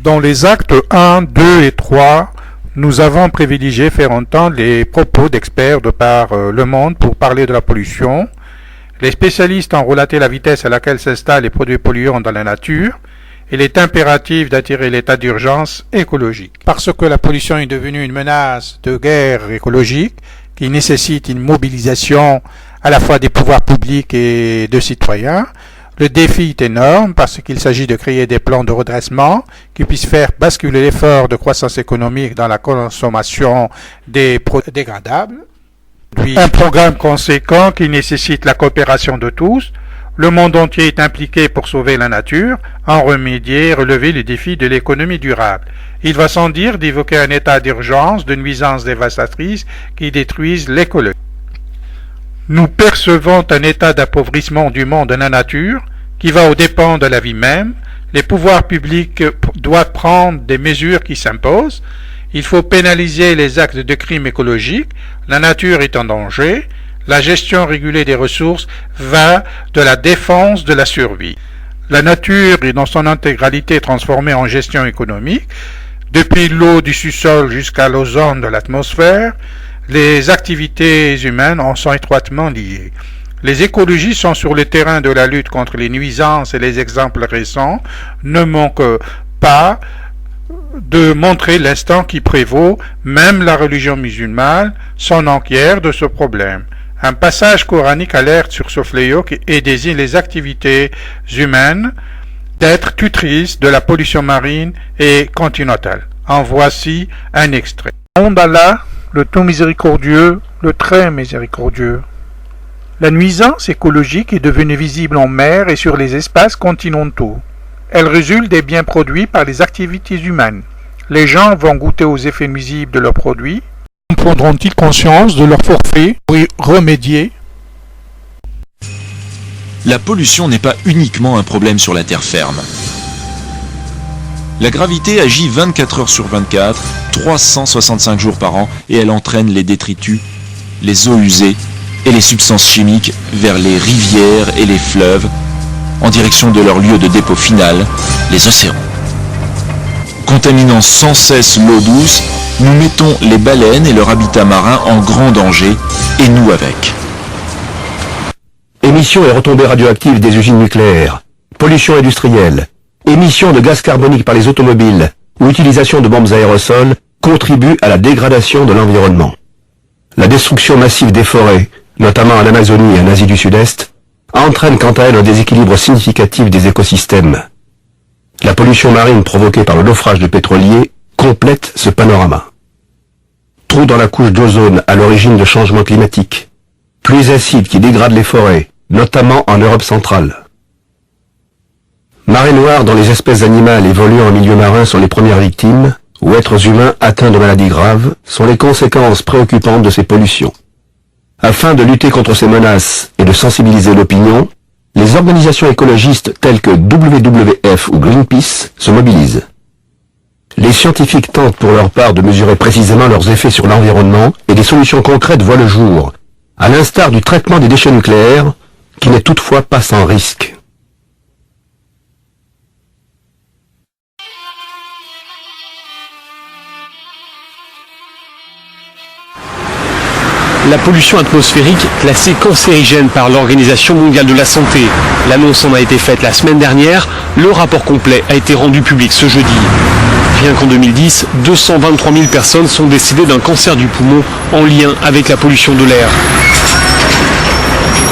Dans les actes 1, 2 et 3, nous avons privilégié faire entendre les propos d'experts de par le monde pour parler de la pollution. Les spécialistes ont relaté la vitesse à laquelle s'installent les produits polluants dans la nature. Il est impératif d'attirer l'état d'urgence écologique. Parce que la pollution est devenue une menace de guerre écologique qui nécessite une mobilisation à la fois des pouvoirs publics et de citoyens, le défi est énorme parce qu'il s'agit de créer des plans de redressement qui puissent faire basculer l'effort de croissance économique dans la consommation des produits dégradables. Un programme conséquent qui nécessite la coopération de tous. Le monde entier est impliqué pour sauver la nature, en remédier et relever les défis de l'économie durable. Il va sans dire d'évoquer un état d'urgence de nuisances dévastatrices qui détruisent l'écologie. Nous percevons un état d'appauvrissement du monde et de la nature qui va aux dépens de la vie même. Les pouvoirs publics doivent prendre des mesures qui s'imposent. Il faut pénaliser les actes de crimes écologiques. La nature est en danger. La gestion régulée des ressources va de la défense de la survie. La nature est dans son intégralité transformée en gestion économique. Depuis l'eau du sous-sol jusqu'à l'ozone de l'atmosphère, les activités humaines en sont étroitement liées. Les écologistes sont sur le terrain de la lutte contre les nuisances et les exemples récents ne manquent pas de montrer l'instant qui prévaut. Même la religion musulmane s'en enquiert de ce problème. Un passage coranique alerte sur ce fléau et désigne les activités humaines d'être tutrices de la pollution marine et continentale. En voici un extrait. Nom d'Allah, le tout miséricordieux, le très miséricordieux. La nuisance écologique est devenue visible en mer et sur les espaces continentaux. Elle résulte des biens produits par les activités humaines. Les gens vont goûter aux effets nuisibles de leurs produits. Prendront-ils conscience de leur forfait pour y remédier? La pollution n'est pas uniquement un problème sur la terre ferme. La gravité agit 24 heures sur 24, 365 jours par an, et elle entraîne les détritus, les eaux usées et les substances chimiques vers les rivières et les fleuves, en direction de leur lieu de dépôt final, les océans. Contaminant sans cesse l'eau douce, nous mettons les baleines et leur habitat marin en grand danger, et nous avec. Émissions et retombées radioactives des usines nucléaires, pollution industrielle, émissions de gaz carbonique par les automobiles ou utilisation de bombes aérosols contribuent à la dégradation de l'environnement. La destruction massive des forêts, notamment en Amazonie et en Asie du Sud-Est, entraîne quant à elle un déséquilibre significatif des écosystèmes. La pollution marine provoquée par le naufrage de pétroliers complète ce panorama. Trous dans la couche d'ozone à l'origine de changements climatiques, pluies acides qui dégradent les forêts, notamment en Europe centrale. Marées noires dont les espèces animales évoluant en milieu marin sont les premières victimes, ou êtres humains atteints de maladies graves, sont les conséquences préoccupantes de ces pollutions. Afin de lutter contre ces menaces et de sensibiliser l'opinion, les organisations écologistes telles que WWF ou Greenpeace se mobilisent. Les scientifiques tentent pour leur part de mesurer précisément leurs effets sur l'environnement et des solutions concrètes voient le jour, à l'instar du traitement des déchets nucléaires, qui n'est toutefois pas sans risque. La pollution atmosphérique classée cancérigène par l'Organisation mondiale de la santé. L'annonce en a été faite la semaine dernière. Le rapport complet a été rendu public ce jeudi. Rien qu'en 2010, 223 000 personnes sont décédées d'un cancer du poumon en lien avec la pollution de l'air.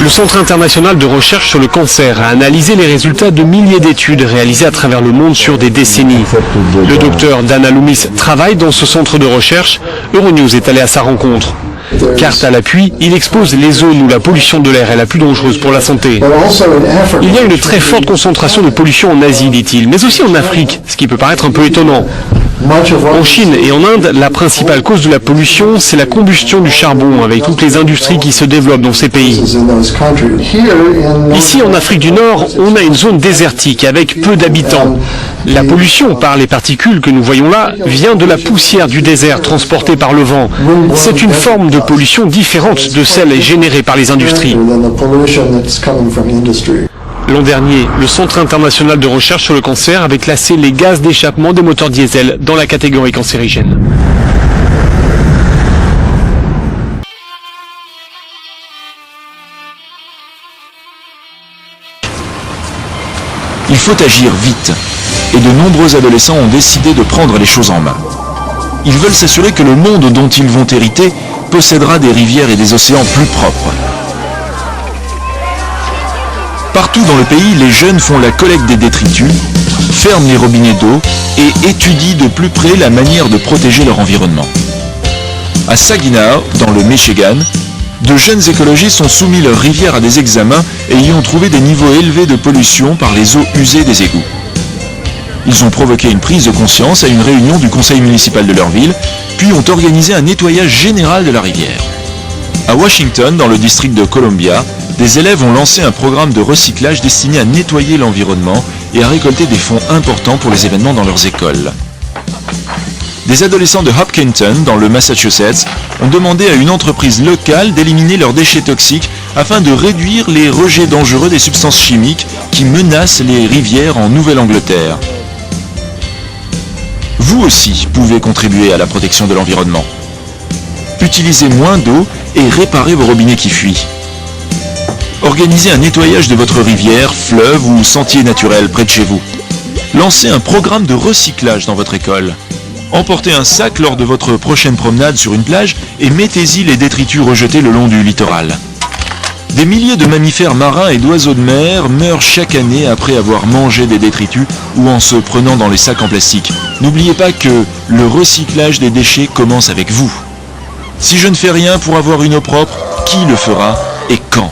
Le Centre international de recherche sur le cancer a analysé les résultats de milliers d'études réalisées à travers le monde sur des décennies. Le docteur Dana Loomis travaille dans ce centre de recherche. Euronews est allé à sa rencontre. Carte à l'appui, il expose les zones où la pollution de l'air est la plus dangereuse pour la santé. Il y a une très forte concentration de pollution en Asie, dit-il, mais aussi en Afrique, ce qui peut paraître un peu étonnant. En Chine et en Inde, la principale cause de la pollution, c'est la combustion du charbon, avec toutes les industries qui se développent dans ces pays. Ici, en Afrique du Nord, on a une zone désertique avec peu d'habitants. La pollution par les particules que nous voyons là vient de la poussière du désert transportée par le vent. C'est une forme de pollution différente de celle générée par les industries. L'an dernier, le Centre international de recherche sur le cancer avait classé les gaz d'échappement des moteurs diesel dans la catégorie cancérigène. Il faut agir vite, et de nombreux adolescents ont décidé de prendre les choses en main. Ils veulent s'assurer que le monde dont ils vont hériter possédera des rivières et des océans plus propres. Partout dans le pays, les jeunes font la collecte des détritus, ferment les robinets d'eau et étudient de plus près la manière de protéger leur environnement. À Saginaw, dans le Michigan, de jeunes écologistes ont soumis leurs rivières à des examens et y ont trouvé des niveaux élevés de pollution par les eaux usées des égouts. Ils ont provoqué une prise de conscience à une réunion du conseil municipal de leur ville, puis ont organisé un nettoyage général de la rivière. À Washington, dans le district de Columbia, des élèves ont lancé un programme de recyclage destiné à nettoyer l'environnement et à récolter des fonds importants pour les événements dans leurs écoles. Des adolescents de Hopkinton, dans le Massachusetts, ont demandé à une entreprise locale d'éliminer leurs déchets toxiques afin de réduire les rejets dangereux des substances chimiques qui menacent les rivières en Nouvelle-Angleterre. Vous aussi pouvez contribuer à la protection de l'environnement. Utilisez moins d'eau et réparez vos robinets qui fuient. Organisez un nettoyage de votre rivière, fleuve ou sentier naturel près de chez vous. Lancez un programme de recyclage dans votre école. Emportez un sac lors de votre prochaine promenade sur une plage et mettez-y les détritus rejetés le long du littoral. Des milliers de mammifères marins et d'oiseaux de mer meurent chaque année après avoir mangé des détritus ou en se prenant dans les sacs en plastique. N'oubliez pas que le recyclage des déchets commence avec vous. Si je ne fais rien pour avoir une eau propre, qui le fera et quand ?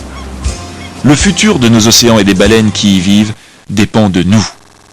Le futur de nos océans et des baleines qui y vivent dépend de nous.